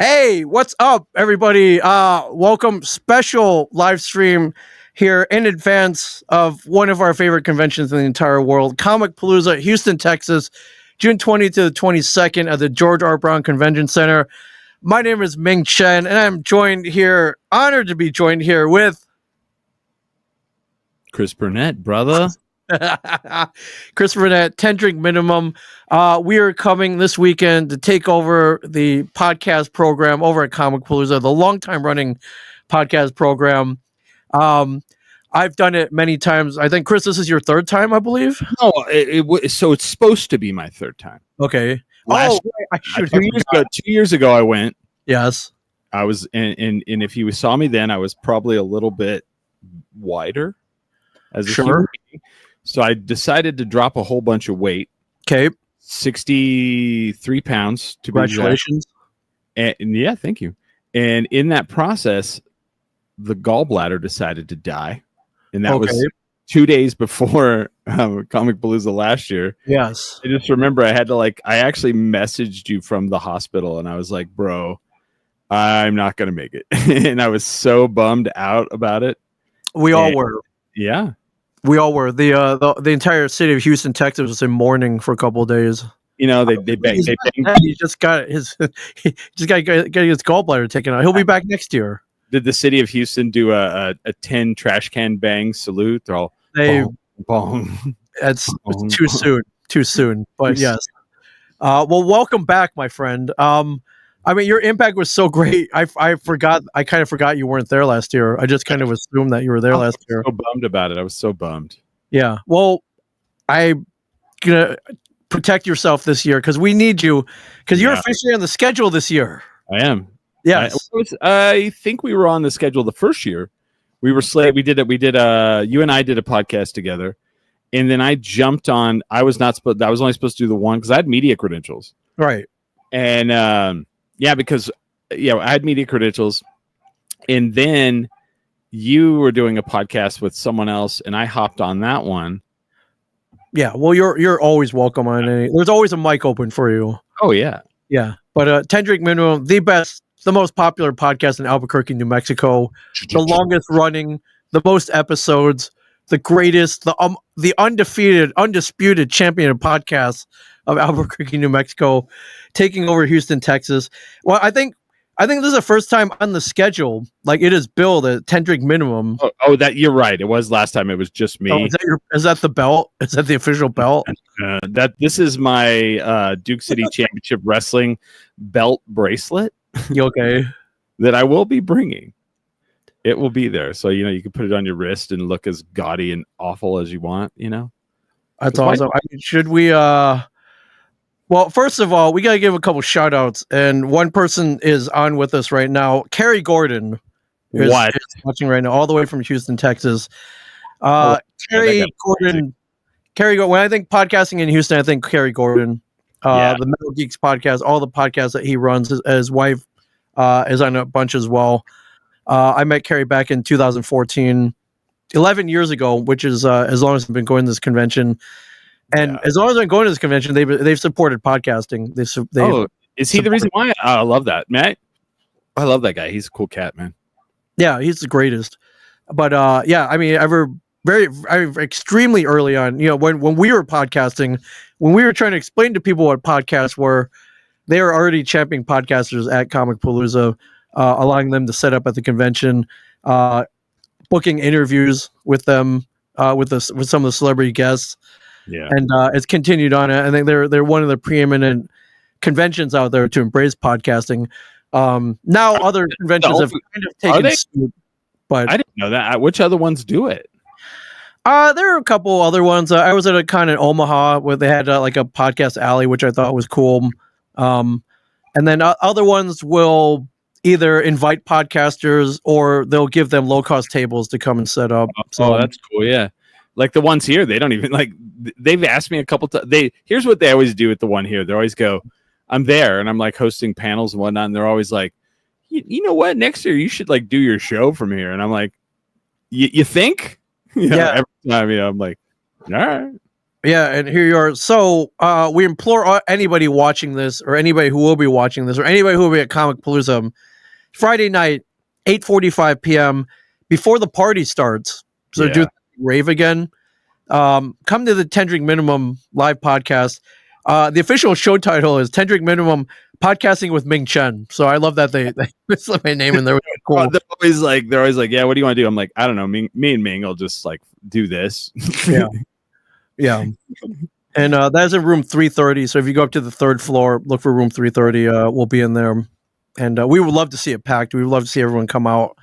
Hey, what's up, everybody? Welcome, special live stream here in advance of one of our favorite conventions in the entire world, Comicpalooza, Houston, Texas, June 20th to the 22nd at the George R. Brown Convention Center. My name is Ming Chen, and I'm honored to be joined here with Chris Burnett, brother. Chris Burnett, 10 drink minimum. We are coming this weekend to take over the podcast program over at Comicpalooza, the longtime running podcast program. I've done it many times. I think, Chris, this is your third time, I believe. No, so it's supposed to be my third time. Okay. Two years ago, I went. Yes. I was, and if you saw me then, I was probably a little bit wider as a human being. So I decided to drop a whole bunch of weight. Okay. 63 pounds to be exact. Congratulations. And yeah, thank you. And in that process, the gallbladder decided to die. And that was 2 days before Comicpalooza last year. Yes. I just remember I actually messaged you from the hospital and I was like, bro, I'm not going to make it. And I was so bummed out about it. We all were. Yeah. We all were. The entire city of Houston, Texas was in mourning for a couple of days. You know, they banged. He just got his gallbladder taken out. He'll be back next year. Did the city of Houston do a 10 trash can bang salute? They're all bong. It's too soon. But yes. Well, welcome back, my friend. I mean, your impact was so great. I kind of forgot you weren't there last year. I just kind of assumed that you were there last year. So bummed about it. I was so bummed. Yeah. Well, I'm gonna protect yourself this year because we need you because you're officially on the schedule this year. I am. Yes. I think we were on the schedule the first year. We were slated. We did you and I did a podcast together, and then I jumped on. I was only supposed to do the one because I had media credentials. Right. And because I had media credentials, and then you were doing a podcast with someone else, and I hopped on that one. Yeah, well, you're always welcome on any. There's always a mic open for you. Oh yeah, yeah. But 10 drink minimum, the most popular podcast in Albuquerque, New Mexico, the longest running, the most episodes, the greatest, the undisputed champion of podcasts of Albuquerque, New Mexico, taking over Houston, Texas. Well, I think this is the first time on the schedule, like it is billed at 10 drink minimum. Oh, that you're right. It was last time. It was just me. Oh, is that the belt? Is that the official belt? This is my Duke City Championship Wrestling belt bracelet. You okay? That I will be bringing. It will be there, so you can put it on your wrist and look as gaudy and awful as you want. That's awesome. Should we? Well, first of all, we got to give a couple shout outs. And one person is on with us right now. Carrie Gordon is watching right now, all the way from Houston, Texas. Carrie Gordon. When I think podcasting in Houston, I think Carrie Gordon. The Metal Geeks podcast, all the podcasts that he runs. His wife is on a bunch as well. I met Carrie back in 2014, 11 years ago, which is as long as I've been going to this convention. And as long as I'm going to this convention, they've supported podcasting. Is he the reason why? I love that, Matt. I love that guy. He's a cool cat, man. Yeah, he's the greatest. But I mean, extremely early on, when we were podcasting, when we were trying to explain to people what podcasts were, they were already championing podcasters at Comicpalooza, allowing them to set up at the convention, booking interviews with them, with some of the celebrity guests. Yeah, and it's continued on. I think they're one of the preeminent conventions out there to embrace podcasting. Now other conventions have kind of taken suit, but I didn't know that. Which other ones do it? There are a couple other ones. I was at a con in Omaha where they had like a podcast alley, which I thought was cool. And then other ones will either invite podcasters or they'll give them low-cost tables to come and set up. So that's cool. Yeah. Like the ones here, they don't even they've asked me a couple times. Here's what they always do at the one here. They always go, I'm there and I'm like hosting panels and whatnot. And they're always like, you know what? Next year you should do your show from here. And I'm like, you think? Every time, I'm like, all right. Yeah, and here you are. So we implore anybody watching this, or anybody who will be watching this, or anybody who will be at Comicpalooza Friday night, 8:45 p.m. before the party starts. So do the rave again. Come to the 10 Drink Minimum live podcast. The official show title is 10 Drink Minimum Podcasting with Ming Chen. So I love that they put my name in there. Cool. They're always like, yeah, what do you want to do? I'm like, I don't know. Me and Ming will just like do this. Yeah. And that's in room 330. So if you go up to the third floor, look for room 330. We'll be in there. And we would love to see it packed. We would love to see everyone come out.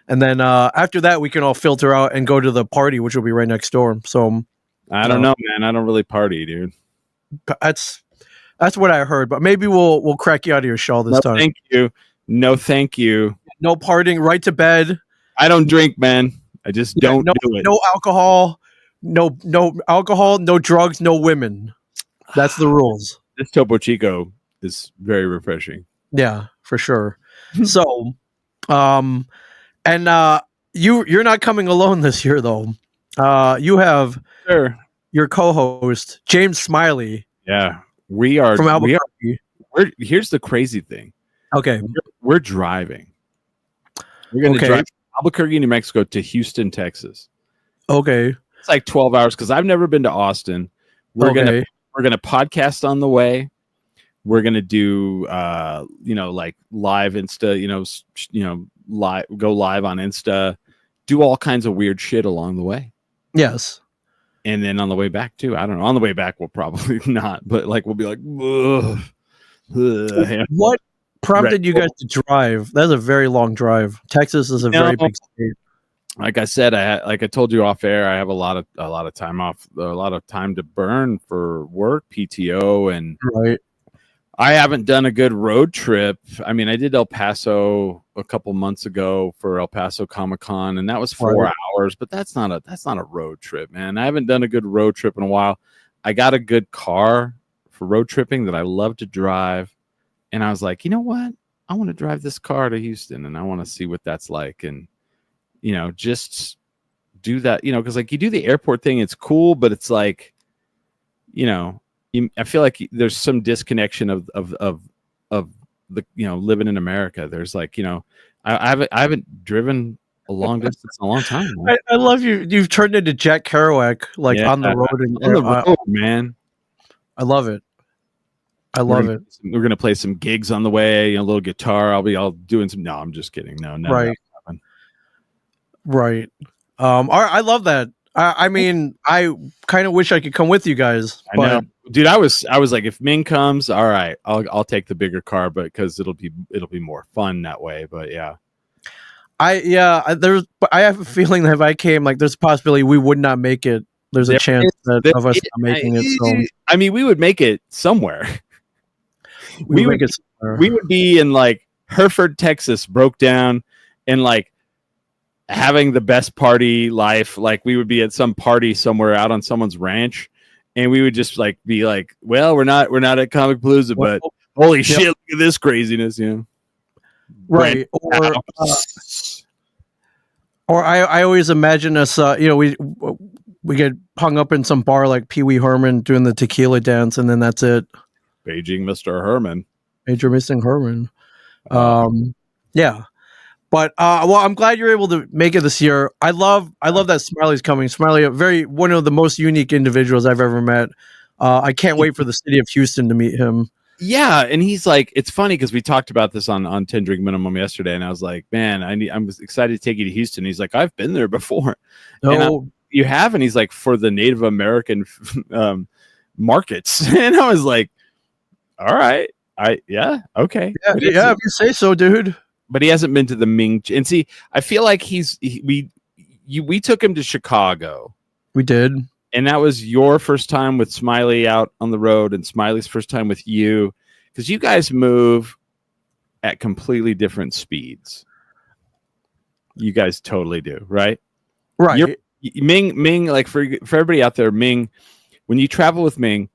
And then after that, we can all filter out and go to the party, which will be right next door. So I don't know, man. I don't really party, dude. That's what I heard. But maybe we'll crack you out of your shell this time. Thank you. No, thank you. No partying. Right to bed. I don't drink, man. I just don't do it. No alcohol. No alcohol. No drugs. No women. That's the rules. This Topo Chico is very refreshing. Yeah, for sure. So, and you're not coming alone this year, though. You have your co-host James Smiley. Yeah, we are from Albuquerque. Here's the crazy thing. Okay, we're driving. We're going to drive from Albuquerque, New Mexico, to Houston, Texas. Okay, it's like 12 hours because I've never been to Austin. We're gonna podcast on the way. We're gonna do like live Insta, go live on Insta, do all kinds of weird shit along the way. Yes. And then on the way back too. I don't know. On the way back we'll probably not, but like we'll be like, what prompted you guys to drive? That's a very long drive. Texas is a very big state. Like I said, like I told you off air, I have a lot of time off, a lot of time to burn for work, PTO, and right. I haven't done a good road trip. I mean, I did El Paso a couple months ago for El Paso Comic-Con, and that was 4 hours, but that's not a road trip, man. I haven't done a good road trip in a while. I got a good car for road tripping that I love to drive, and I was like, you know what? I want to drive this car to Houston, and I want to see what that's like, and just do that, because like you do the airport thing, it's cool, but it's like, I feel like there's some disconnection of the living in America. There's like I haven't driven a long distance in a long time. I love you. You've turned into Jack Kerouac, on the road. Man. I love it. It. We're gonna play some gigs on the way. A little guitar. I'll be all doing some. No, I'm just kidding. No. Right. I love that. I mean, I kind of wish I could come with you guys. I know. Dude, I was like, if Ming comes, all right, I'll take the bigger car, but because it'll be more fun that way. But yeah, I have a feeling that if I came, like, there's a possibility we would not make it. There's a chance of us not making it. So I mean, we would make it somewhere. We would be in like Hereford, Texas, broke down, and like having the best party life. Like we would be at some party somewhere out on someone's ranch. And we would just like be like, well, we're not at Comicpalooza, but holy shit, look at this craziness, Right. Or I always imagine us, we get hung up in some bar like Pee Wee Herman doing the tequila dance, and then that's it. Paging Mr. Herman. Major Missing Herman. Yeah. But I'm glad you're able to make it this year. I love that Smiley's coming. Smiley, one of the most unique individuals I've ever met. I can't wait for the city of Houston to meet him. Yeah, and he's like, it's funny because we talked about this on 10 Drink Minimum yesterday, and I was like, man, I'm excited to take you to Houston. He's like, I've been there before. Oh, you have? And he's like, for the Native American markets. And I was like, all right, okay. Yeah, if you say so, dude. But he hasn't been to the Ming Chen. And see, I feel like we took him to Chicago. We did. And that was your first time with Smiley out on the road and Smiley's first time with you. Because you guys move at completely different speeds. You guys totally do, right? Right. Ming, like for everybody out there, Ming, when you travel with Ming,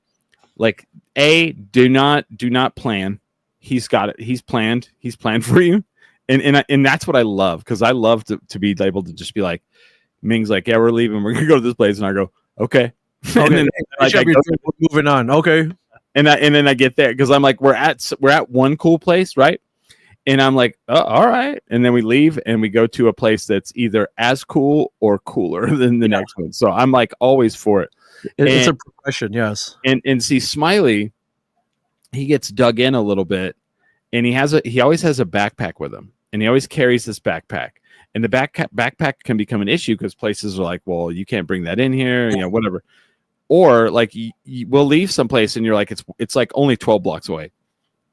like do not plan. He's got it. He's planned for you. And that's what I love, because I love to be able to just be like, Ming's like, yeah, we're leaving. We're going to go to this place. And I go, okay. Okay. And then, moving on. Okay. And then I get there because I'm like, we're at one cool place, right? And I'm like, oh, all right. And then we leave and we go to a place that's either as cool or cooler than the next one. So I'm like always for it. It's a progression, yes. And see, Smiley, he gets dug in a little bit, and he always has a backpack with him, and he always carries this backpack. And the backpack can become an issue because places are like, well, you can't bring that in here, whatever. Or like we'll leave someplace and you're like, it's like only 12 blocks away.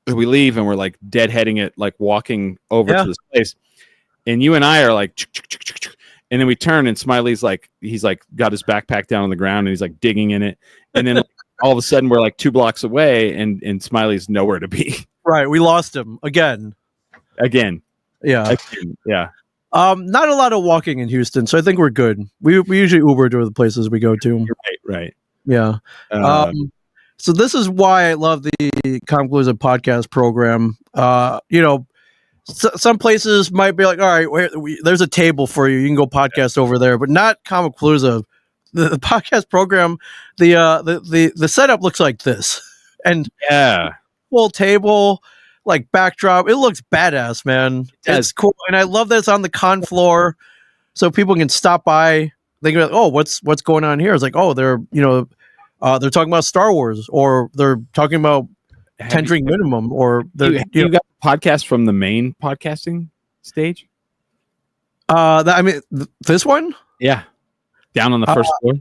We leave and we're like deadheading it, like walking over to this place. And you and I are like, and then we turn and Smiley's like, he's like got his backpack down on the ground and he's like digging in it. And then all of a sudden we're like 2 blocks away and Smiley's nowhere to be. Right. We lost him again. Yeah. Yeah. Not a lot of walking in Houston, so I think we're good. We usually Uber to the places we go to. Right. Yeah. So this is why I love the Comicpalooza Podcast Program. Some places might be like, all right, there's a table for you. You can go podcast over there, but not Comicpalooza. The podcast program, the setup looks like this, and full table, like backdrop. It looks badass, man. It's cool, and I love that it's on the con floor, so people can stop by. They go, oh, what's going on here? It's like, oh, they're talking about Star Wars, or they're talking about 10 Drink Minimum, or you got podcasts from the main podcasting stage. This one, down on the first floor.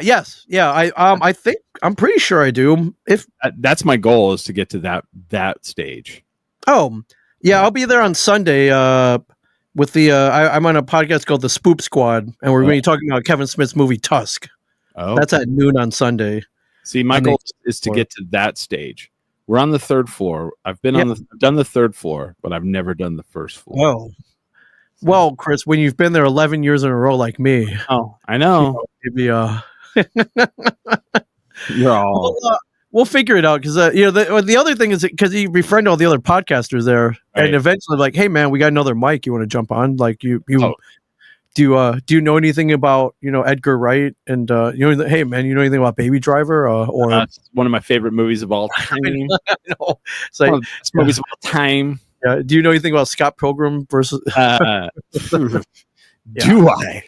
Yes, I think I'm pretty sure I do. If that's my goal is to get to that stage. Oh, yeah, I'll be there on Sunday. With the I'm on a podcast called the Spoop Squad, and we're going to be talking about Kevin Smith's movie Tusk. Oh, that's at noon on Sunday. See, my goal is to get to that stage. We're on the 3rd floor. I've been done the 3rd floor, but I've never done the 1st floor. Oh, well, Chris, when you've been there 11 years in a row like me. Oh, I know. Maybe you're all. We'll figure it out because the other thing is because you befriend all the other podcasters there, and eventually like, hey man, we got another mic. You want to jump on? Like do you know anything about Edgar Wright and hey man, you know anything about Baby Driver or it's one of my favorite movies of all time. I know. It's like movies of all time. Yeah. Do you know anything about Scott Pilgrim versus? Do I?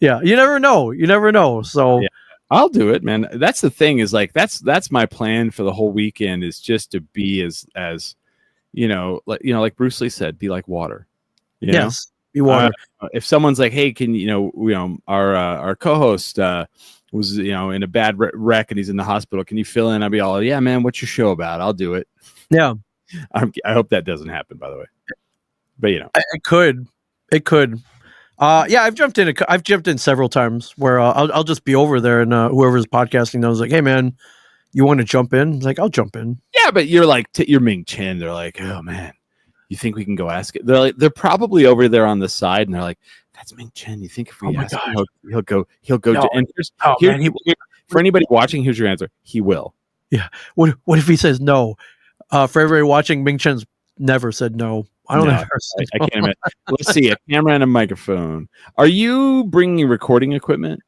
Yeah, you never know. So. Yeah. I'll do it, man. That's the thing is like that's my plan for the whole weekend is just to be as like Bruce Lee said, be like water. Yes, be water. If someone's like, hey, can our co-host was in a bad wreck and he's in the hospital, can you fill in? I'll be all, yeah, man. What's your show about? I'll do it. Yeah. I hope that doesn't happen, by the way. But it could. I've jumped in several times where I'll just be over there and whoever's podcasting knows like, hey man, you want to jump in? It's like, I'll jump in. Yeah, but you're like you're Ming Chen. They're like, oh man, you think we can go ask it? They're probably over there on the side and they're like, that's Ming Chen. You think if we ask him, he'll go no. And for anybody watching, here's your answer. He will. Yeah. What if he says no? For everybody watching, Ming Chen's never said no. I don't know. I can't imagine. Let's see, a camera and a microphone. Are you bringing recording equipment?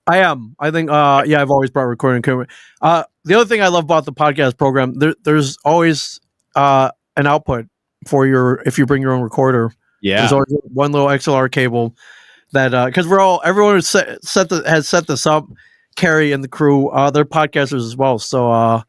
I am. I think. I've always brought recording equipment. The other thing I love about the podcast program, there's always an output for if you bring your own recorder. Yeah. There's always one little XLR cable that because everyone has set this up. Carrie and the crew, they're podcasters as well. So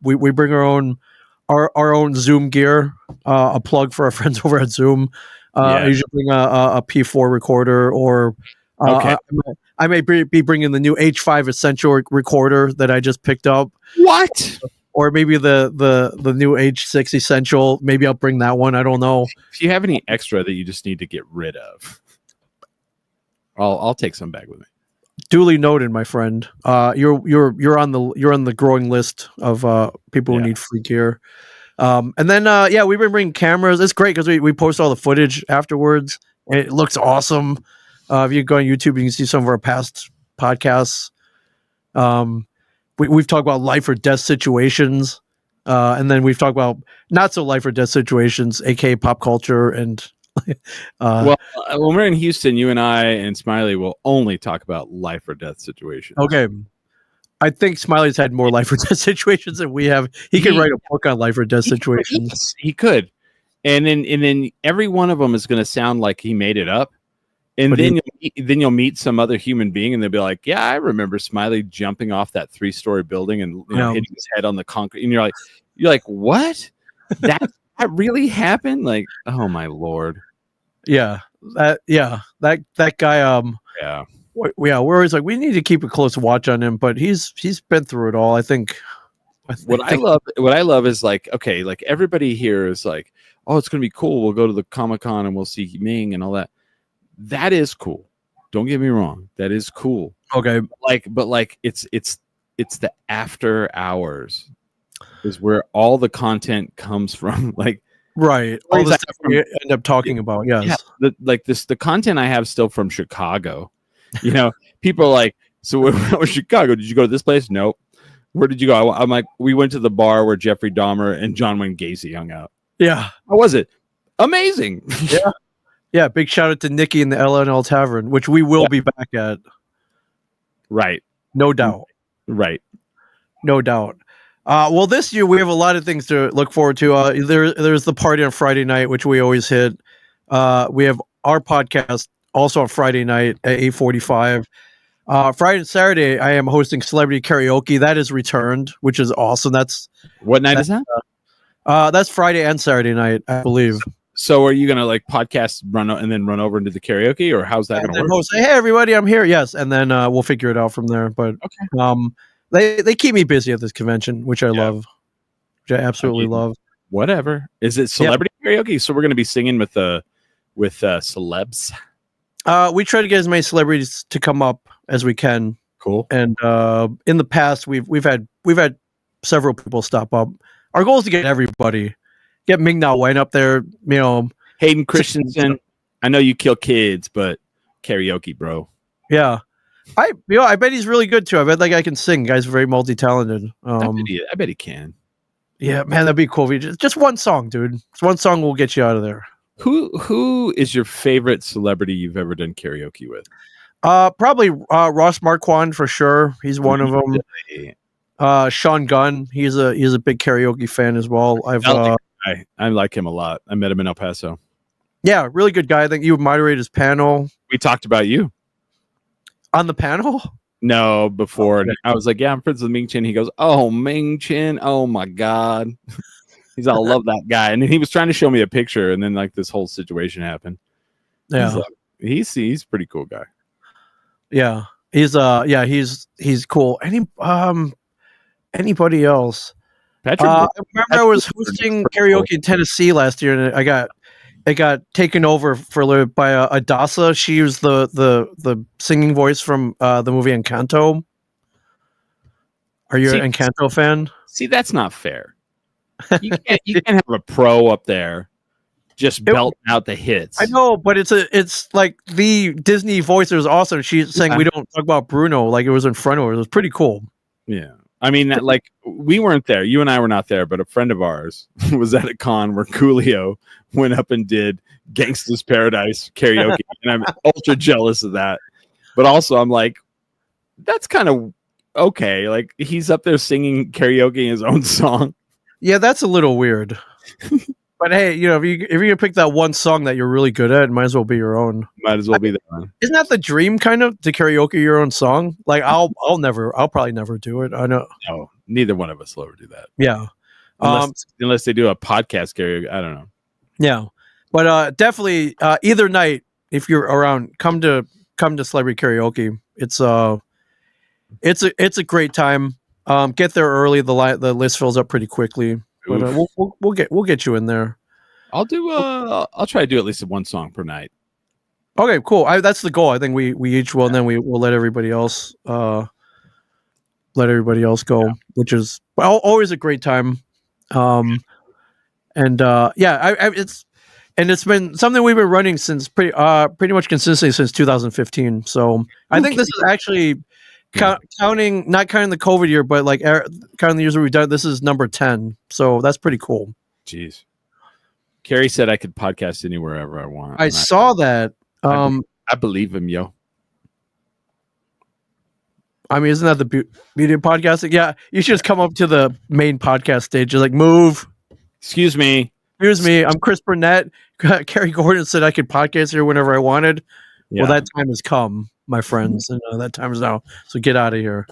we bring our own Zoom gear, a plug for our friends over at Zoom. I usually bring a P4 recorder, or I may be bringing the new H5 Essential recorder that I just picked up. What? Or maybe the new H6 Essential. Maybe I'll bring that one. I don't know. If you have any extra that you just need to get rid of, I'll take some back with me. Duly noted, my friend. You're on the growing list of people who need free gear. And then we've been bringing cameras. It's great because we post all the footage afterwards. It looks awesome. If you go on YouTube, you can see some of our past podcasts. We've talked about life or death situations, and then we've talked about not so life or death situations, aka pop culture and Well, when we're in Houston, you and I and Smiley will only talk about life or death situations. Okay. I think Smiley's had more life or death situations than we have. He could write a book on life or death situations. He could. And then every one of them is going to sound like he made it up. And but then you'll meet some other human being and they'll be like, yeah, I remember Smiley jumping off that 3-story building and hitting his head on the concrete. And you're like, what? That really happened? Like, oh my Lord. Yeah. That guy, yeah. We're always like, we need to keep a close watch on him, but he's been through it all. I think what I love is like, okay, like everybody here is like, oh, it's going to be cool. We'll go to the Comic-Con and we'll see Ming and all that. That is cool. Don't get me wrong. That is cool. Okay. But it's the after hours is where all the content comes from. Like, right. All the stuff we end up talking about. Yes. Yeah, the content I have still from Chicago. You know, people are like, so what was Chicago? Did you go to this place? Nope. Where did you go? I'm like, we went to the bar where Jeffrey Dahmer and John Wayne Gacy hung out. Yeah. How was it? Amazing. Yeah. Yeah, big shout out to Nikki in the LNL Tavern, which we will be back at. Right. No doubt. Right. No doubt. Well, this year we have a lot of things to look forward to. There's the party on Friday night, which we always hit. We have our podcast also on Friday night at 8:45. Friday and Saturday, I am hosting celebrity karaoke. That is returned, which is awesome. What night is that? That's Friday and Saturday night, I believe. So are you going to like podcast run over into the karaoke, or how's that going to work? Say, hey, everybody, I'm here. Yes. And then we'll figure it out from there. But they keep me busy at this convention, which I love, which I absolutely love. Whatever. Is it celebrity karaoke? So we're going to be singing with celebs. We try to get as many celebrities to come up as we can. Cool. And in the past, we've had several people stop up. Our goal is to get everybody. Get Ming Chen up there, you know. Hayden Christensen. I know you kill kids, but karaoke, bro. Yeah, I bet he's really good too. I bet that guy can sing. The guy's very multi-talented. I bet he can. Yeah, man, that'd be cool. Just one song, dude. Just one song will get you out of there. Who is your favorite celebrity you've ever done karaoke with? Probably Ross Marquand for sure. He's one of them. Sean Gunn. He's a big karaoke fan as well. I like him a lot. I met him in El Paso. Yeah, really good guy. I think you moderate his panel. We talked about you on the panel. No, before I was like, yeah, I'm friends with Ming Chen. He goes, oh, Ming Chen. Oh my God. He's all, love that guy. And then he was trying to show me a picture, and then like this whole situation happened. Yeah. He's a pretty cool guy. Yeah. He's cool. Anybody else? I remember I was hosting karaoke in Tennessee last year, and I got taken over by Adasa. She was the singing voice from the movie Encanto. Are you an Encanto fan? See, that's not fair. You can't have a pro up there just belting out the hits. I know, but it's like the Disney voice was awesome. She's saying we don't talk about Bruno like it was in front of her. It was pretty cool. Yeah. I mean, like we weren't there. You and I were not there, but a friend of ours was at a con where Coolio went up and did Gangsta's Paradise karaoke, and I'm ultra jealous of that. But also, I'm like, that's kind of okay. Like he's up there singing karaoke his own song. Yeah, that's a little weird. But hey, you know, if you're gonna pick that one song that you're really good at, it might as well be your own. Might as well be that one. Isn't that the dream, kind of, to karaoke your own song? Like, I'll probably never do it. I know. No, neither one of us will ever do that. Yeah, unless they do a podcast karaoke. I don't know. Yeah, but definitely either night, if you're around, come to celebrity karaoke. It's a great time. Get there early. The list fills up pretty quickly. But we'll get you in there. I'll try to do at least one song per night. Okay, cool. That's the goal. I think we each will, and then we'll let everybody else go, which is always a great time. It's been something we've been running since pretty much consistently since 2015. So I think this is actually not counting the COVID year, but like counting the years we've done. This is number 10. So that's pretty cool. Jeez. Carrie said I could podcast anywhere I want. I saw that. I believe him, yo. I mean, isn't that the beauty of podcasting? Yeah, you should just come up to the main podcast stage. You're like, move. Excuse me. Here's me. I'm Chris Burnett. Carrie Gordon said I could podcast here whenever I wanted. Yeah. Well, that time has come, my friends. And that time is now. So get out of here.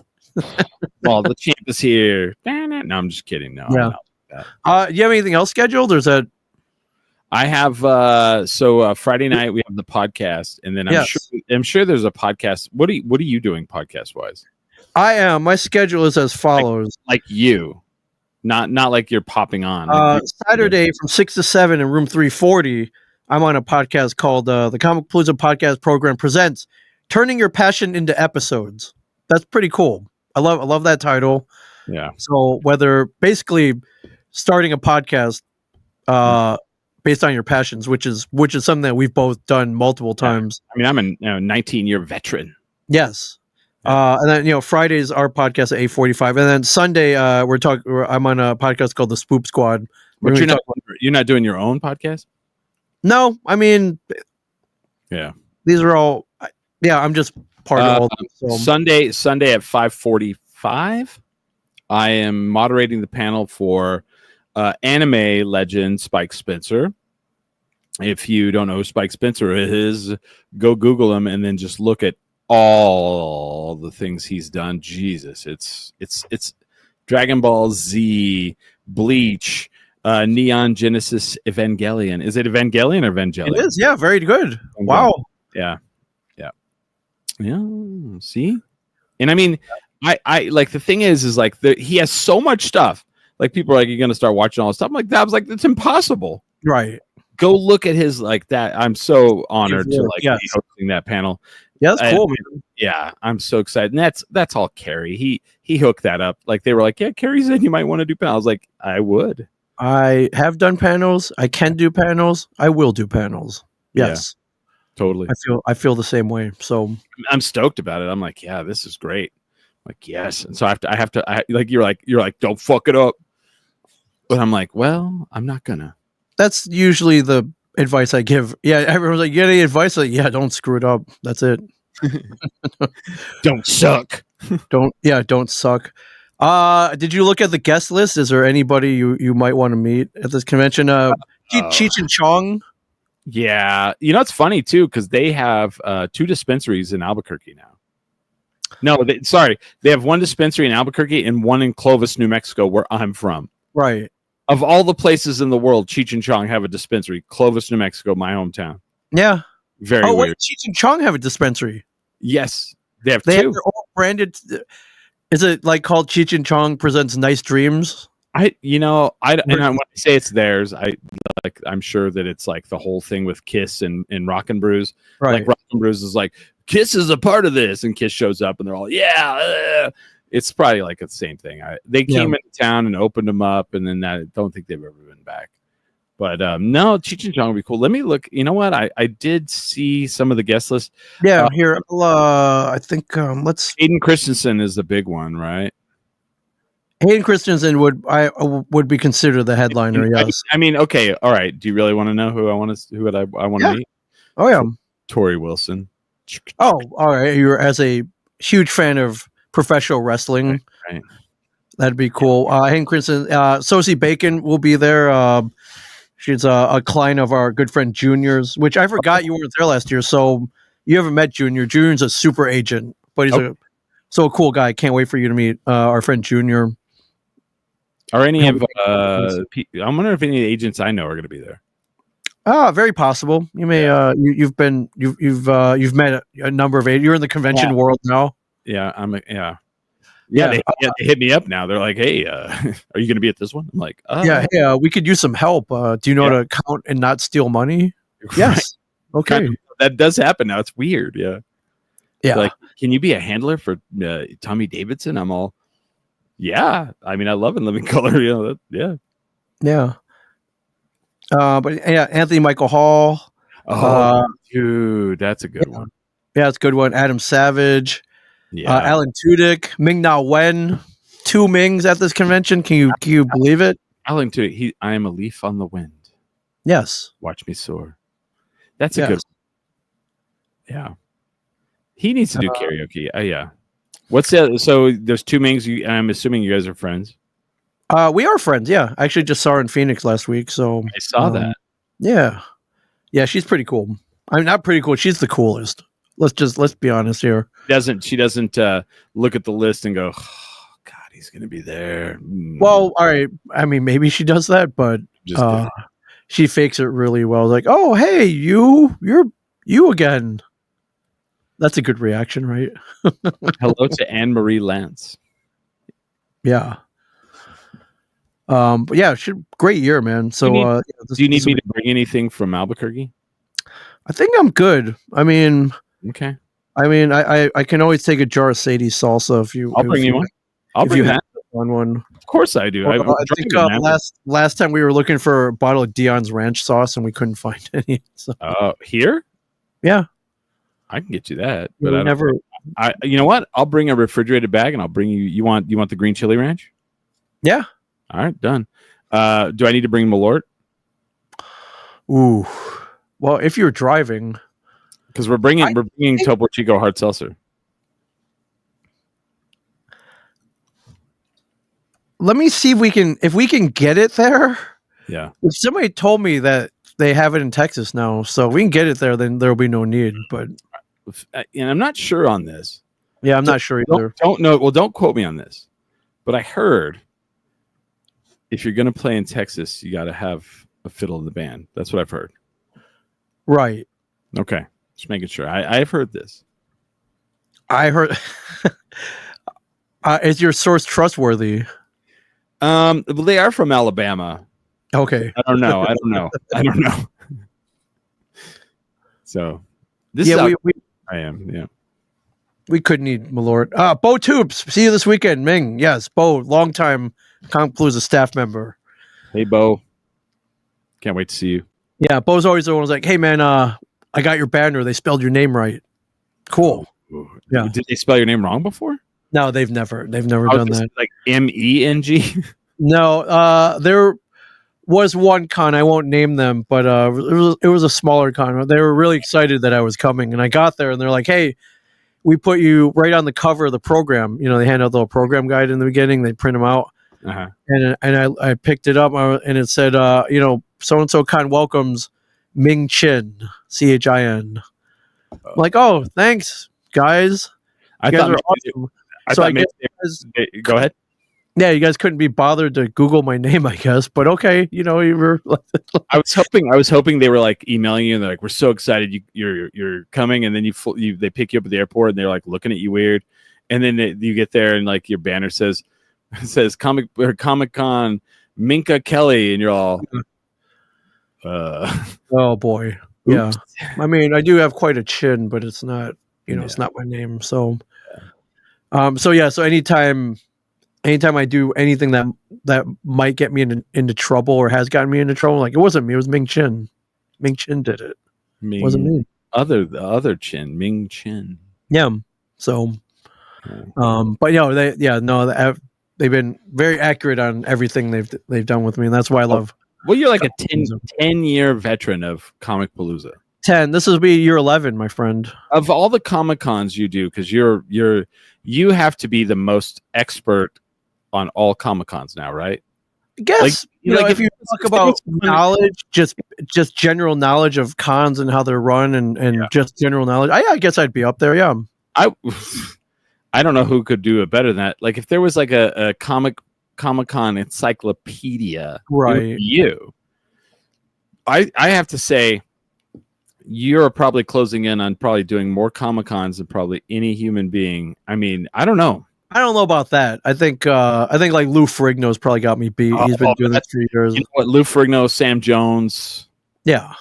Well, the champ is here. No, I'm just kidding. No. Yeah. Do you have anything else scheduled, or is that? I have. Friday night we have the podcast, and then I'm sure there's a podcast. What are you doing podcast wise? I am. My schedule is as follows. Like you, not like you're popping on. Saturday from 6 to 7 in room 340. I'm on a podcast called the Comicpalooza Podcast Program presents Turning Your Passion into Episodes. That's pretty cool. I love that title. Yeah. So whether basically starting a podcast based on your passions, which is something that we've both done multiple times. I mean, I'm a 19-year veteran. Yes. And then Friday's our podcast at 8:45, and then Sunday I'm on a podcast called the Spoop Squad. But you're not doing your own podcast? No, I mean, these are all. Yeah, I'm just part of all. So. Sunday at 5:45, I am moderating the panel for anime legend Spike Spencer. If you don't know who Spike Spencer is, go Google him and then just look at all the things he's done. Jesus, it's Dragon Ball Z, Bleach, Neon Genesis Evangelion. Is it Evangelion or Evangelion? It is, yeah, very good. Wow. Yeah. See? And I mean, I like the thing is like he has so much stuff. Like people are like, you're gonna start watching all this stuff. I'm like, that was like, it's impossible. Right. Go look at his like that. I'm so honored to be hosting that panel. Yeah, that's cool, man. Yeah, I'm so excited. And that's all Carrie. He hooked that up. Like they were like, yeah, Carrie said you might want to do panels. I was like, I would. I have done panels. I can do panels. I will do panels. Yes. Yeah, totally. I feel the same way. So I'm stoked about it. I'm like, yeah, this is great. I'm like, yes. And so I have to like you're like, don't fuck it up. But I'm like, well, I'm not gonna. That's usually the advice I give. Yeah, everyone's like, you got any advice? Like, yeah, don't screw it up. That's it. Don't suck. Don't suck. Did you look at the guest list? Is there anybody you might want to meet at this convention? Cheech and Chong. Yeah, it's funny too because they have 2 dispensaries in Albuquerque now. No, they have 1 dispensary in Albuquerque and 1 in Clovis, New Mexico, where I'm from. Right. Of all the places in the world, Cheech and Chong have a dispensary. Clovis, New Mexico, my hometown. Yeah. Very weird. Wait, Cheech and Chong have a dispensary? Yes. They have 2. Have their own branded. Is it like called Cheech and Chong Presents Nice Dreams? When I say it's theirs, I'm sure that it's like the whole thing with Kiss and Rock and Brews. Right. Like Rock and Brews is like, Kiss is a part of this, and Kiss shows up and they're all, yeah. It's probably like the same thing. They came into town and opened them up, and then I don't think they've ever been back. But no, Cheech and Chong would be cool. Let me look. You know what? I did see some of the guest list. Yeah, here. I think let's. Hayden Christensen is the big one, right? Hayden Christensen would be considered the headliner. Yes. I mean, okay, all right. Do you really want to know who I want to meet? Oh yeah, Tori Wilson. Oh, all right. You're as a huge fan of professional wrestling. Right. That'd be cool. Hayden Christensen, Sosie Bacon will be there. She's a client of our good friend Junior's, which I forgot you weren't there last year. So you haven't met Junior. Junior's a super agent, but he's a cool guy. Can't wait for you to meet our friend Junior. Are any of I'm wondering if any agents I know are going to be there. Very possible. You may you've met a number of agents. You're in the convention world now. Yeah, they hit me up now. They're like, "Hey, are you going to be at this one?" I'm like, "Yeah, we could use some help. Do you know how to count and not steal money?" Yes. Okay. That does happen now. It's weird. Yeah. Like, can you be a handler for Tommy Davidson? I'm all, yeah. I mean, I love In Living Color. Yeah. But Anthony Michael Hall. Oh, dude, that's a good one. Yeah, it's a good one. Adam Savage. Yeah. Alan Tudyk, Ming Na Wen, 2 Mings at this convention. Can you believe it? Alan Tudyk, I am a leaf on the wind. Yes. Watch Me Soar. That's a Yes. good. Yeah. He needs to do karaoke. Yeah. What's that? So there's two Mings. I'm assuming you guys are friends. We are friends. Yeah, I actually just saw her in Phoenix last week. So I saw that. Yeah, she's pretty cool. I'm not pretty cool. She's the coolest. Let's be honest here. She doesn't look at the list and go, oh, God, he's gonna be there. Well, all right. I mean, maybe she does that, but she fakes it really well. Like, oh, hey, you're you again. That's a good reaction, right? Hello to Anne-Marie Lance. Yeah. But yeah, great year, man. So, do you need me to bring anything from Albuquerque? I think I'm good. I mean, okay. I mean, I can always take a jar of Sadie's salsa if you. I'll bring you one. I'll bring you have one. Of course I do. Well, I think last time we were looking for a bottle of Dion's Ranch sauce and we couldn't find any. So. Here? Yeah. I can get you that, but you know what? I'll bring a refrigerated bag and I'll bring you. You want the green chili ranch? Yeah. All right, done. Do I need to bring Malort? Ooh. Well, if you're driving, because we're bringing Topo Chico hard seltzer. Let me see if we can get it there. Yeah. If somebody told me that they have it in Texas now, so we can get it there, then there'll be no need. But and I'm not sure on this. Yeah, I'm not sure either. Don't know. Well, don't quote me on this. But I heard if you're going to play in Texas, you got to have a fiddle in the band. That's what I've heard. Right. Okay. Just making sure. I've heard this. I heard. Is your source trustworthy? Well, they are from Alabama. Okay. I don't know. So this is I am. Yeah. We could need Malort. Bo Tubes. See you this weekend, Ming. Yes, Bo, longtime Comicpalooza staff member. Hey, Bo. Can't wait to see you. Yeah, Bo's always the one who's like, "Hey, man, I got your banner. They spelled your name right. Cool." Ooh. Yeah. Did they spell your name wrong before? No, they've never done that. Like MENG. No, there was one con. I won't name them, but it was a smaller con. They were really excited that I was coming, and I got there, and they're like, "Hey, we put you right on the cover of the program." You know, they hand out the little program guide in the beginning. They print them out, and I picked it up, and it said, so and so con welcomes Ming Chen, CHIN. I'm like, oh, thanks, guys. You guys are awesome. Go ahead. Yeah, you guys couldn't be bothered to Google my name, I guess. But okay, you were. I was hoping they were like emailing you and they're like, "We're so excited you're coming," and then they pick you up at the airport and they're like looking at you weird, and then you get there and like your banner says Comic-Con Minka Kelly, and you're all. Oh boy, yeah. I mean, I do have quite a chin, but it's not. It's not my name. So, So anytime I do anything that might get me into trouble or has gotten me into trouble, like it wasn't me, it was Ming Chen. Ming Chen did it. It wasn't me. The other Chen, Ming Chen. Yeah. So, but they've been very accurate on everything they've done with me, and that's why I love. Well, you're like a 10-year veteran of Comicpalooza. 10. This will be year 11, my friend. Of all the Comic Cons you do, because you have to be the most expert on all Comic Cons now, right? I guess if you talk about knowledge, just general knowledge of cons and how they're run, and just general knowledge, I guess I'd be up there. Yeah, I don't know who could do it better than that. Like if there was like a Comic-Con encyclopedia, right? I have to say, you're probably closing in on probably doing more Comic-Cons than probably any human being. I mean, I don't know. I don't know about that. I think like Lou Ferrigno's probably got me beat. He's been doing that for years. You know what? Lou Ferrigno, Sam Jones. Yeah.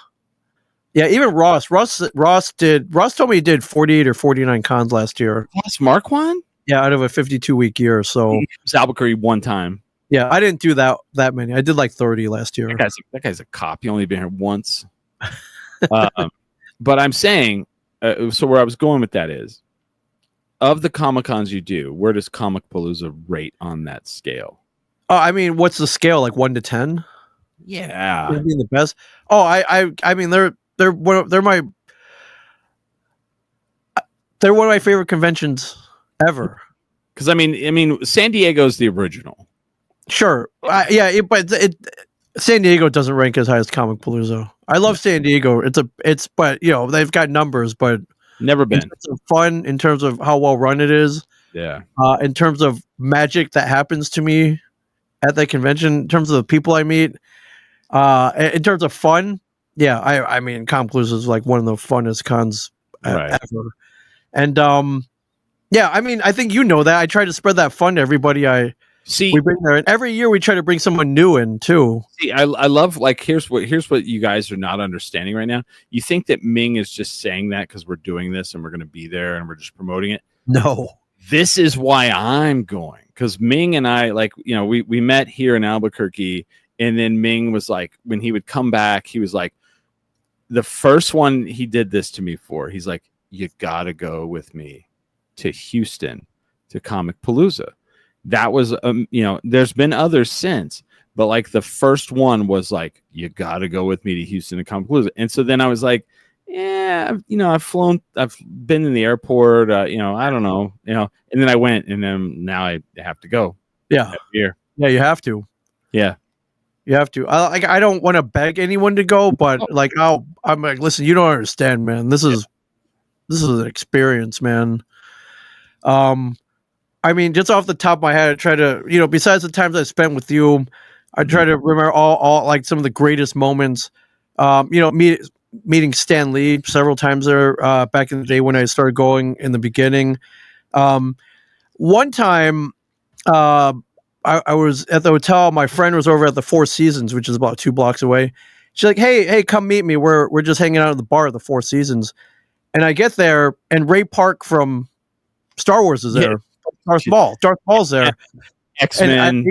Yeah, even Ross. Ross told me he did 48 or 49 cons last year. Ross Marquand? Yeah, out of a 52-week year. So he was Albuquerque one time. Yeah, I didn't do that many. I did like 30 last year. That guy's a cop. He only been here once. But I'm saying, so where I was going with that is, of the Comic Cons you do, where does Comicpalooza rate on that scale? I mean, what's the scale? Like 1 to 10? Yeah. Being the best. Oh, I mean, they're one of my favorite conventions ever. Because I mean, San Diego's the original. Sure, but San Diego doesn't rank as high as Comicpalooza. I love San Diego. But they've got numbers, but never been. In terms of fun, in terms of how well run it is. Yeah. In terms of magic that happens to me at that convention, in terms of the people I meet, in terms of fun, yeah, I mean, Comicpalooza is like one of the funnest cons ever. And yeah, I mean, I think that I try to spread that fun to everybody we bring there, and every year we try to bring someone new in too. See, I love, like, here's what you guys are not understanding right now. You think that Ming is just saying that because we're doing this and we're going to be there and we're just promoting it. No, this is why I'm going, because Ming and I, like, we met here in Albuquerque, and then Ming was like, when he would come back, he was like, the first one he did this to me for, he's like, you gotta go with me to Houston to Comicpalooza. That was there's been others since, but like the first one was like, you gotta go with me to Houston to Comicpalooza. And so then I was like, yeah, I've been in the airport, I don't know, and then I went, and then now I have to go. Yeah, here. Yeah, you have to. Yeah, you have to. I don't want to beg anyone to go, but I'm like, listen, you don't understand, man. This is an experience, man. I mean, just off the top of my head, I try to, besides the times I spent with you, I try to remember all like some of the greatest moments. Meeting Stan Lee several times there back in the day when I started going in the beginning. One time, I was at the hotel. My friend was over at the Four Seasons, which is about 2 blocks away. She's like, "Hey, come meet me. We're just hanging out at the bar at the Four Seasons." And I get there, and Ray Park from Star Wars is there. Yeah. Darth Maul's there. X-Men.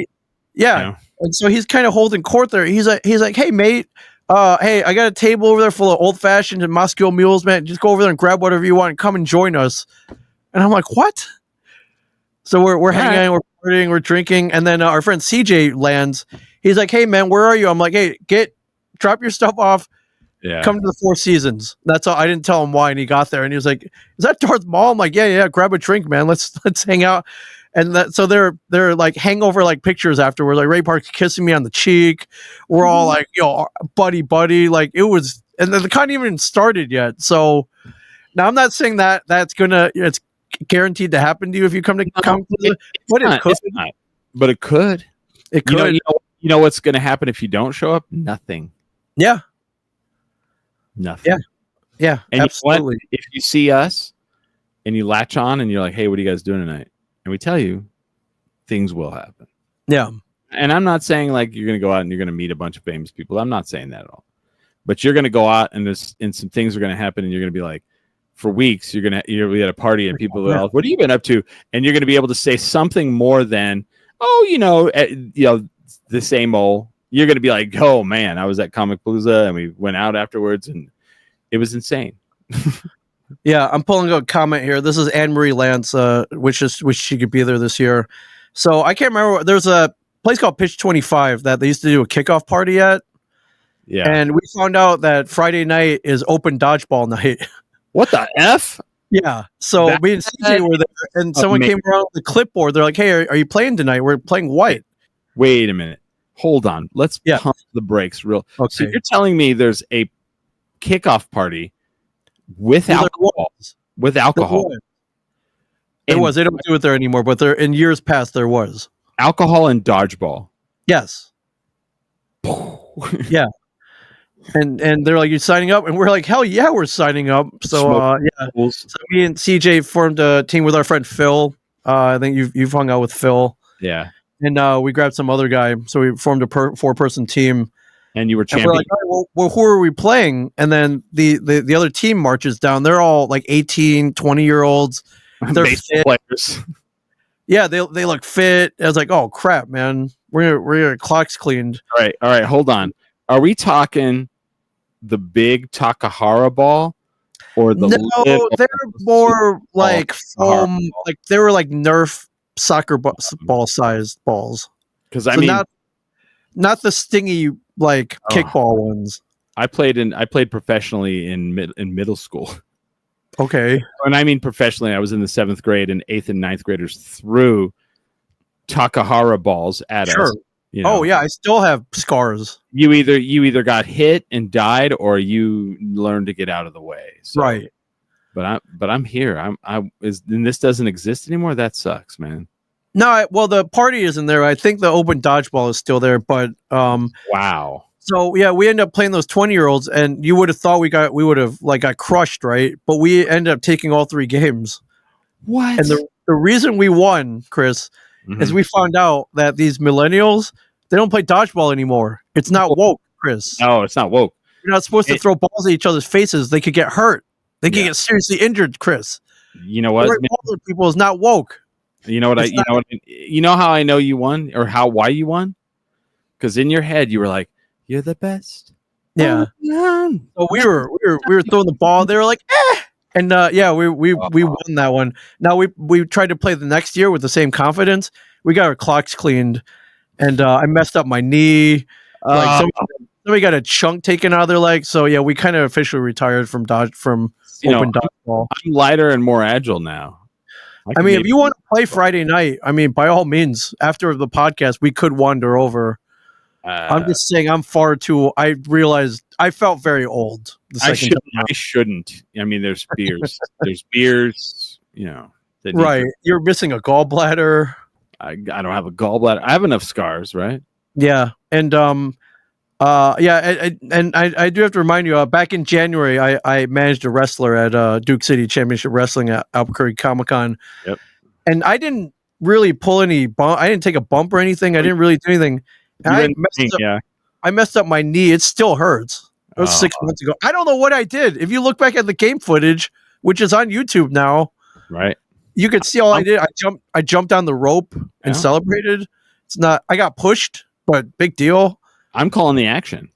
And so he's kind of holding court there. He's like, "Hey, mate, hey, I got a table over there full of old fashioned and Moscow mules, man. Just go over there and grab whatever you want and come and join us." And I'm like, "What?" So we're hanging out, we're partying, we're drinking, and then our friend CJ lands. He's like, "Hey, man, where are you?" I'm like, "Hey, drop your stuff off. Yeah. Come to the Four Seasons." That's all. I didn't tell him why, and he got there, and he was like, "Is that Darth Maul?" I'm like, "Yeah. Grab a drink, man. Let's hang out." And so they're like hangover like pictures afterwards. Like Ray Park's kissing me on the cheek. We're all like, buddy. Like it was, and the con even started yet. So now I'm not saying that it's guaranteed to happen to you if you come to Comicpalooza, but it could. But it could. It could. You know what's going to happen if you don't show up? Nothing. Yeah. Nothing. Yeah, and absolutely. If you see us and you latch on and you're like, "Hey, what are you guys doing tonight?" and we tell you, things will happen. Yeah. And I'm not saying like you're going to go out and you're going to meet a bunch of famous people. I'm not saying that at all. But you're going to go out and some things are going to happen, and you're going to be like, for weeks, you're at a party and people are like, "What have you been up to?" And you're going to be able to say something more than, the same old. You're going to be like, "Oh man, I was at Comicpalooza and we went out afterwards and it was insane." Yeah, I'm pulling a comment here. This is Anne Marie Lance, wish she could be there this year. So I can't remember. There's a place called Pitch 25 that they used to do a kickoff party at. Yeah, and we found out that Friday night is open dodgeball night. What the F? Yeah. So me and CJ were there, and someone came around with the clipboard. They're like, "Hey, are you playing tonight? We're playing white." Wait a minute. Hold on. Let's pump the brakes real. Okay. So you're telling me there's a kickoff party with alcohol? With alcohol. There was. They don't do it there anymore, but there in years past there was. Alcohol and dodgeball. Yes. Yeah. And they're like, "You signing up?" And we're like, "Hell yeah, we're signing up." So So me and CJ formed a team with our friend Phil. I think you've hung out with Phil. Yeah. And we grabbed some other guy, so we formed a 4-person team. And you were champion. And we're like, "All right, well, who are we playing?" And then the other team marches down. They're all like 18, 20-year-olds. They're fit. Players. Yeah, they look fit. I was like, "Oh crap, man, we're gonna clocks cleaned." All right, hold on. Are we talking the big Takahara ball? Or they're more like foam, like they were like Nerf soccer ball sized balls. Because I mean, not the stingy like kickball ones. I played professionally in middle school. Okay. And I mean professionally, I was in the 7th grade, and 8th and 9th graders threw Takahara balls at us. You know? Oh yeah, I still have scars. You either got hit and died, or you learned to get out of the way. So, right. But I'm here. And this doesn't exist anymore. That sucks, man. No, well, the party isn't there. I think the open dodgeball is still there, but wow. So yeah, we end up playing those 20-year-olds, and you would have thought we would have like got crushed, right? But we ended up taking all 3 games. What? And the reason we won, Chris, is we found out that these millennials, they don't play dodgeball anymore. It's not woke, Chris. No, it's not woke. You're not supposed to throw balls at each other's faces. They could get hurt. They could get seriously injured, Chris. You know what? People is not woke. You know what? You know how I know you won, or why you won? Because in your head you were like, "You're the best." Yeah. So we were throwing the ball. They were like, "Eh," and we won that one. Now we tried to play the next year with the same confidence. We got our clocks cleaned, and I messed up my knee. Somebody got a chunk taken out of their leg. So yeah, we kind of officially retired from open dodgeball. I'm lighter and more agile now. I mean, if you want to play Friday night, I mean, by all means, after the podcast, we could wander over. I'm just saying, I realized I felt very old. I shouldn't. I mean, there's beers. There's beers, right. You're missing a gallbladder. I don't have a gallbladder. I have enough scars, right? Yeah. And, I do have to remind you, back in January, I managed a wrestler at Duke City Championship Wrestling at Albuquerque Comic-Con. Yep. And I didn't really pull any bump. I didn't take a bump or anything. I didn't really do anything. I messed up my knee. It still hurts. It was 6 months ago. I don't know what I did. If you look back at the game footage, which is on YouTube now, right, you could see all I did. I jumped down the rope and celebrated. It's not. I got pushed, but big deal. I'm calling the action.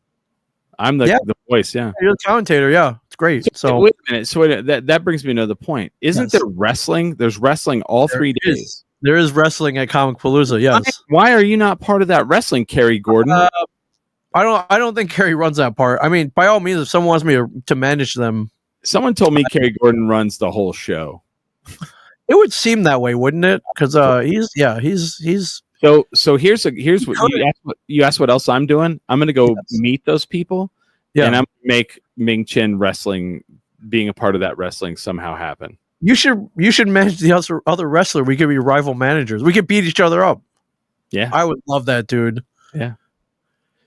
I'm the voice. Yeah, you're the commentator. Yeah, it's great. So wait a minute. So that brings me to another point. Isn't there wrestling? There's wrestling all 3 days. There is wrestling at Comicpalooza. Yes. Why are you not part of that wrestling, Kerry Gordon? I don't think Kerry runs that part. I mean, by all means, if someone wants me to manage them. Someone told me Kerry Gordon runs the whole show. It would seem that way, wouldn't it? Because he's. So here's what you asked. What else I'm doing? I'm going to go meet those people, and I'm going to make Ming Chen wrestling, being a part of that wrestling, somehow happen. You should manage the other wrestler. We could be rival managers. We could beat each other up. Yeah, I would love that, dude. Yeah,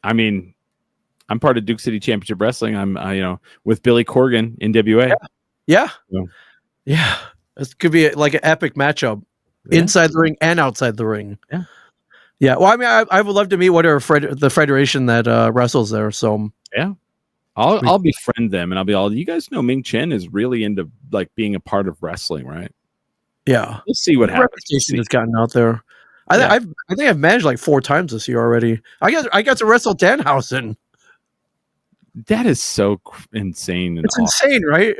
I mean, I'm part of Duke City Championship Wrestling. I'm with Billy Corgan, NWA. Yeah. This could be like an epic matchup, inside the ring and outside the ring. Yeah. Well, I mean, I would love to meet whatever the federation that wrestles there. So yeah. I'll befriend them, and I'll be all. You guys know Ming Chen is really into like being a part of wrestling, right? Yeah, we'll see what happens. Reputation has gotten out there. I think I've managed like 4 times this year already. I got to wrestle Danhausen. That is so insane. It's insane, right?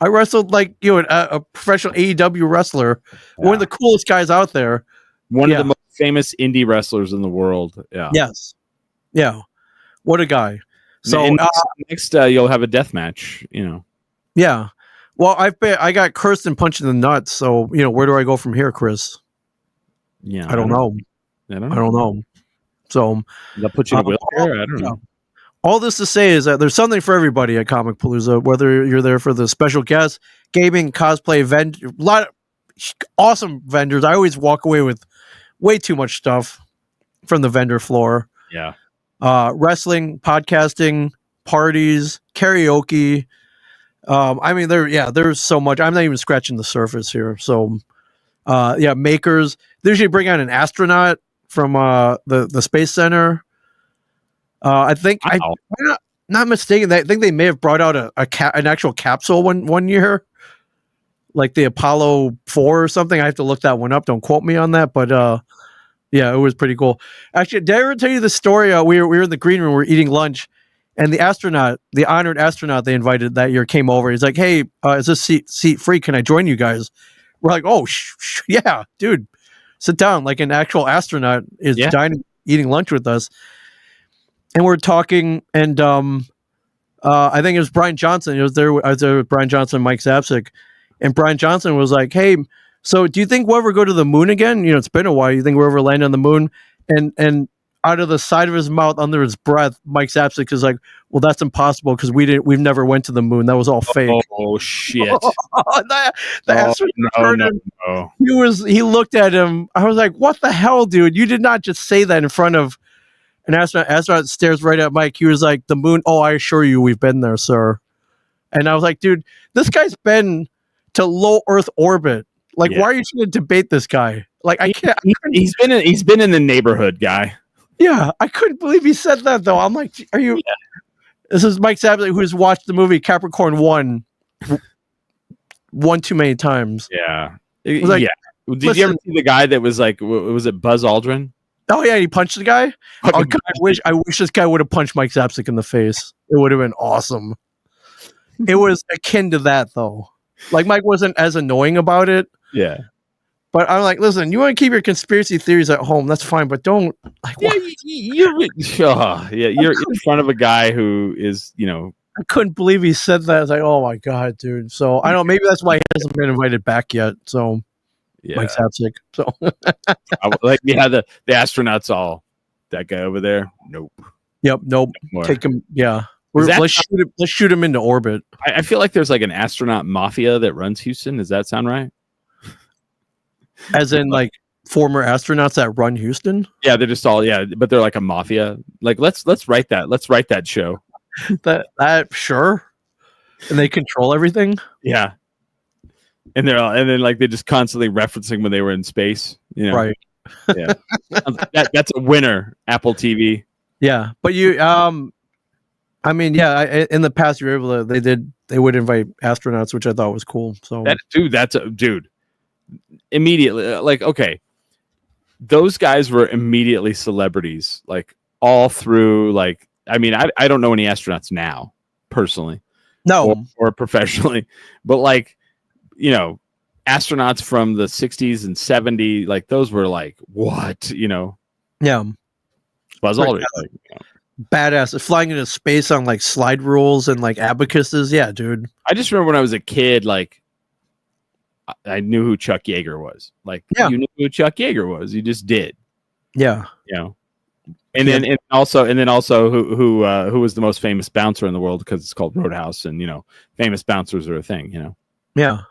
I wrestled like a professional AEW wrestler, one of the coolest guys out there, one of the most famous indie wrestlers in the world. Yeah. Yes. Yeah. What a guy. So next you'll have a death match, Yeah. Well, I got cursed and punched in the nuts. So, where do I go from here, Chris? Yeah. I don't know. I don't know. So they'll put you in a wheelchair. I don't know. All this to say is that there's something for everybody at Comicpalooza, whether you're there for the special guests, gaming, cosplay, a lot of awesome vendors. I always walk away with way too much stuff from the vendor floor. Yeah. Wrestling, podcasting, parties, karaoke. I mean, there's so much. I'm not even scratching the surface here. So, makers. They usually bring out an astronaut from the Space Center. I think I'm not mistaken. I think they may have brought out an actual capsule one year, like the Apollo 4 or something. I have to look that one up. Don't quote me on that, but it was pretty cool. Actually, did I ever tell you the story? We were in the green room, we were eating lunch, and the honored astronaut they invited that year came over. He's like, "Hey, is this seat free? Can I join you guys?" We're like, "Oh, yeah, dude, sit down." Like an actual astronaut is dining, eating lunch with us. and we're talking, and I think it was Brian Johnson. I was there with Brian Johnson and Mike Zapsik, and Brian Johnson was like, "Hey, so do you think we'll ever go to the moon again? It's been a while. You think we'll ever land on the moon?" And out of the side of his mouth, under his breath, Mike Zapsik is like, "Well, that's impossible because we've never went to the moon. That was all fake." Oh shit! the astronaut no. He looked at him. I was like, "What the hell, dude? You did not just say that in front of an astronaut." Astronaut stares right at Mike. He was like, "The moon? Oh, I assure you, we've been there, sir." And I was like, "Dude, this guy's been to low Earth orbit. Like, why are you trying to debate this guy? Like, I can't." He's been in the neighborhood, guy. Yeah, I couldn't believe he said that though. I'm like, "Are you?" Yeah. This is Mike Zapsik, who's watched the movie Capricorn one too many times. Yeah, like, yeah. Did you ever see the guy that was like, was it Buzz Aldrin? Oh yeah, he punched the guy. Oh, God, I wish this guy would have punched Mike Zapsik in the face. It would have been awesome. It was akin to that though. Like Mike wasn't as annoying about it. Yeah. But I'm like, listen, you want to keep your conspiracy theories at home, that's fine, but don't. Like, you're in front of a guy who is, I couldn't believe he said that. I was like, oh my God, dude. So I don't. Maybe that's why he hasn't been invited back yet. So, Mike Zapsik. So, the astronauts all that guy over there. Nope. Yep. Nope. Take him. Yeah. Let's shoot him into orbit. I feel like there's like an astronaut mafia that runs Houston. Does that sound right? As in, like former astronauts that run Houston? Yeah, they're just all but they're like a mafia. Like let's write that. Let's write that show. that sure. And they control everything. Yeah. And then like they just constantly referencing when they were in space. Right. Yeah. That's a winner. Apple TV. Yeah, but you I mean, yeah. In the past, you were able to. They would invite astronauts, which I thought was cool. So that's a dude. Immediately, like, okay, those guys were immediately celebrities, like all through. Like, I mean, I don't know any astronauts now, personally, no, or professionally, but like, astronauts from the 60s and 70s, like those were like what, yeah, Buzz Aldrin. Badass flying into space on like slide rules and like abacuses. Yeah, dude. I just remember when I was a kid, like I knew who Chuck Yeager was. Like you knew who Chuck Yeager was. You just did. Yeah. And then also who was the most famous bouncer in the world because it's called Roadhouse, and famous bouncers are a thing. Yeah.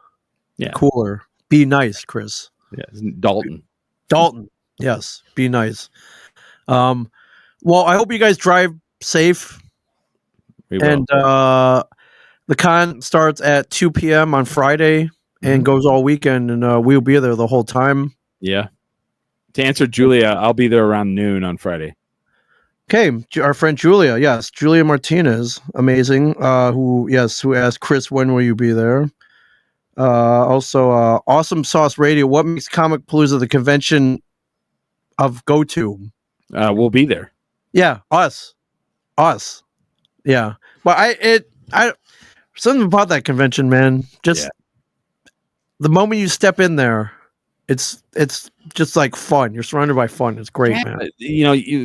Cooler. Be nice, Chris. Yeah. Dalton. Yes. Be nice. Well, I hope you guys drive safe. And the con starts at 2 p.m. on Friday and goes all weekend, and we'll be there the whole time. Yeah. To answer Julia, I'll be there around noon on Friday. Okay, our friend Julia, yes, Julia Martinez, amazing. Who asked Chris, when will you be there? Also, Awesome Sauce Radio. What makes Comicpalooza the convention of go-to? We'll be there. Yeah, us. Yeah, but I something about that convention, man. Just the moment you step in there, it's just like fun. You're surrounded by fun. It's great, man.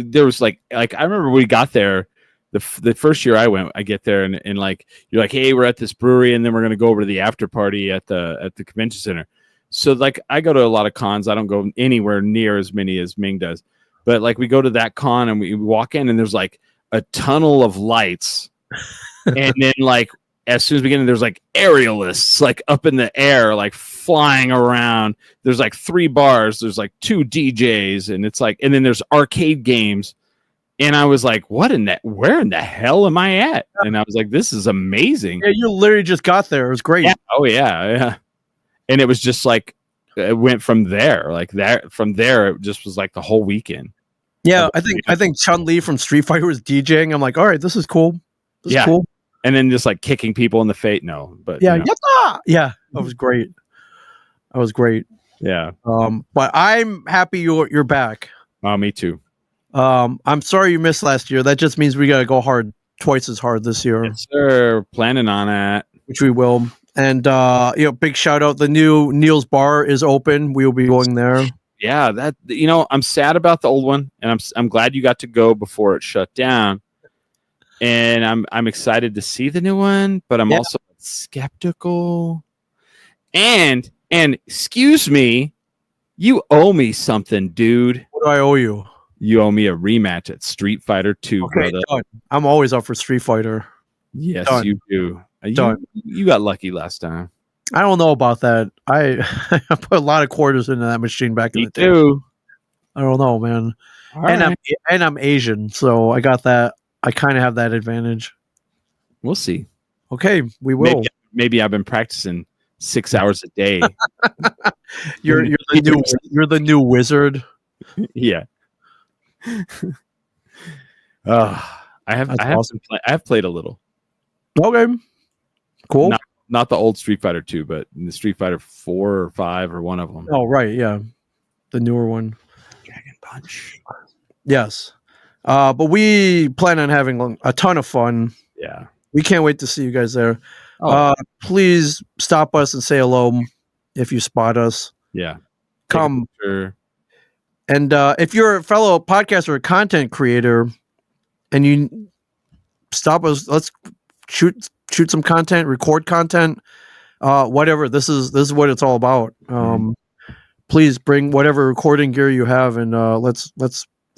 There was like I remember we got there the first year I get there and like you're like, hey, we're at this brewery and then we're gonna go over to the after party at the convention center. So like I go to a lot of cons. I don't go anywhere near as many as Ming does. But like we go to that con and we walk in and there's like a tunnel of lights. And then like as soon as we get in, there's like aerialists like up in the air, like flying around. There's like 3 bars. There's like 2 DJs. And it's like, and then there's arcade games. And I was like, where in the hell am I at? And I was like, this is amazing. Yeah, you literally just got there. It was great. Yeah. Oh yeah. And it was just like, it went from there. Like that, from there, it just was like the whole weekend. Yeah, I think Chun-Li from Street Fighter was DJing. I'm like, all right, this is cool. This is cool. And then just like kicking people in the face. No, but yeah, that was great. That was great. Yeah. But I'm happy you're back. Oh, me too. I'm sorry you missed last year. That just means we got to go hard, twice as hard this year. Yes, sir. Planning on it. Which we will. And big shout out. The new Neil's Bar is open. We will be going there. Yeah, that I'm sad about the old one, and I'm glad you got to go before it shut down. and I'm excited to see the new one, but I'm also skeptical. And excuse me, you owe me something, dude. What do I owe you? You owe me a rematch at Street Fighter 2, brother. Done. I'm always up for Street Fighter. Yes, done. You do. Done. You got lucky last time. I don't know about that. I put a lot of quarters into that machine back in the day. Too. I don't know, man. I'm Asian, so I got that. I kind of have that advantage. We'll see. Okay, we will. Maybe I've been practicing 6 hours a day. You're the new wizard. Yeah. I have played a little. Okay. Cool. Not the old Street Fighter 2, but in the Street Fighter 4 or 5 or one of them. Oh, right, yeah. The newer one. Dragon Punch. Yes. But we plan on having a ton of fun. Yeah. We can't wait to see you guys there. Oh. Please stop us and say hello if you spot us. Yeah. Come. And if you're a fellow podcaster or content creator and you stop us, let's shoot some content, record content, whatever. This is what it's all about. Please bring whatever recording gear you have, and let's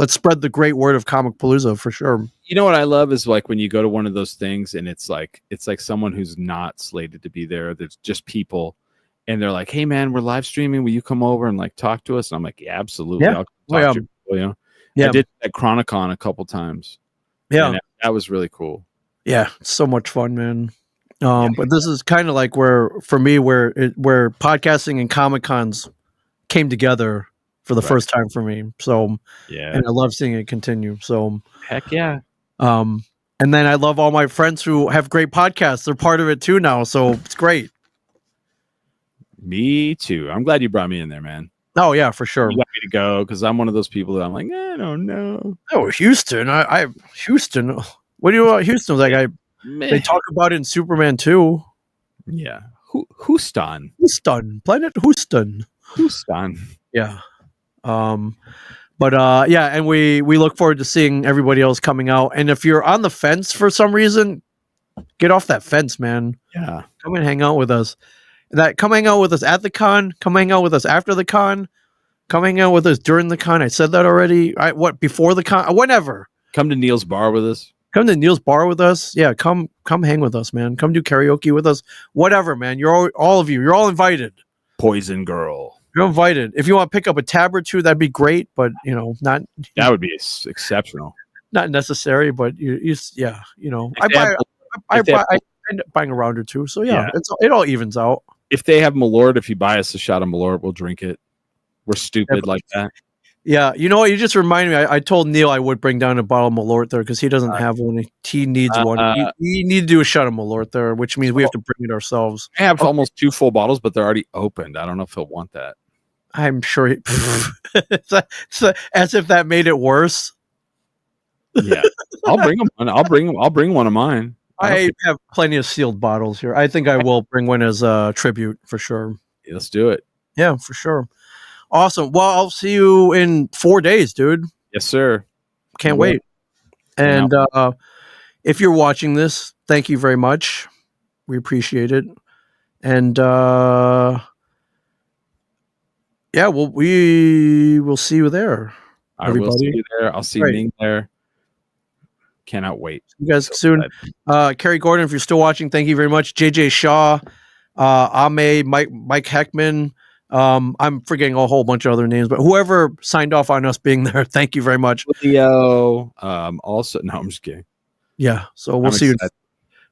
spread the great word of Comicpalooza for sure. You know what I love is like when you go to one of those things and it's like someone who's not slated to be there. There's just people, and they're like, "Hey man, we're live streaming. Will you come over and like talk to us?" And I'm like, "Yeah, absolutely. Yeah. I'll talk to you." I did at Chronicon a couple times. Yeah, that was really cool. Yeah, so much fun, man. But this is kind of like where podcasting and Comic-Cons came together for the first time for me. So and I love seeing it continue. So heck yeah. And then I love all my friends who have great podcasts. They're part of it too now, so it's great. Me too. I'm glad you brought me in there, man. Oh yeah, for sure. You got me to go because I'm one of those people that I'm like, I don't know. Oh, Houston. Houston. What do you want? Houston? Like they talk about it in Superman 2. Yeah. Houston. Planet Houston. Yeah. And we look forward to seeing everybody else coming out. And if you're on the fence for some reason, get off that fence, man. Yeah. Come and hang out with us. Come hang out with us at the con. Come hang out with us after the con. Come hang out with us during the con. I said that already. Before the con? Whenever. Come to Neil's bar with us. Come to Neil's bar with us. Yeah, come hang with us, man. Come do karaoke with us. Whatever, man. You're all of you. You're all invited. Poison Girl. You're invited. If you want to pick up a tab or two, that'd be great. But not. That would be exceptional. Not necessary, but I end up buying a round or two. So it all evens out. If they have Malort, if you buy us a shot of Malort, we'll drink it. We're stupid like that. Yeah, you know what? You just reminded me. I told Neil I would bring down a bottle of Malort there because he doesn't have one. He needs one. We need to do a shot of Malort there, which means we have to bring it ourselves. I have almost 2 full bottles, but they're already opened. I don't know if he'll want that. I'm sure. As if that made it worse. Yeah, I'll bring them. I'll bring one of mine. I have plenty of sealed bottles here. I think I will bring one as a tribute for sure. Yeah, let's do it. Yeah, for sure. Awesome. Well, I'll see you in 4 days, dude. Yes, sir. Can't wait. And if you're watching this, thank you very much. We appreciate it. And we will see you there. Everybody. I will see you there. I'll see Ming there. Cannot wait. See you guys soon. Kerry Gordon, if you're still watching, thank you very much. JJ Shaw, Ame, Mike Heckman. I'm forgetting a whole bunch of other names, but whoever signed off on us being there, thank you very much. Leo, also, no, I'm just kidding. Yeah, so we'll see you.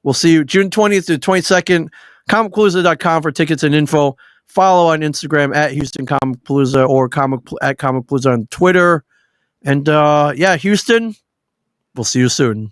We'll see you June 20th to 22nd. Comicpalooza.com for tickets and info. Follow on Instagram at Houston Comicpalooza or at Comicpalooza on Twitter. And Houston, we'll see you soon.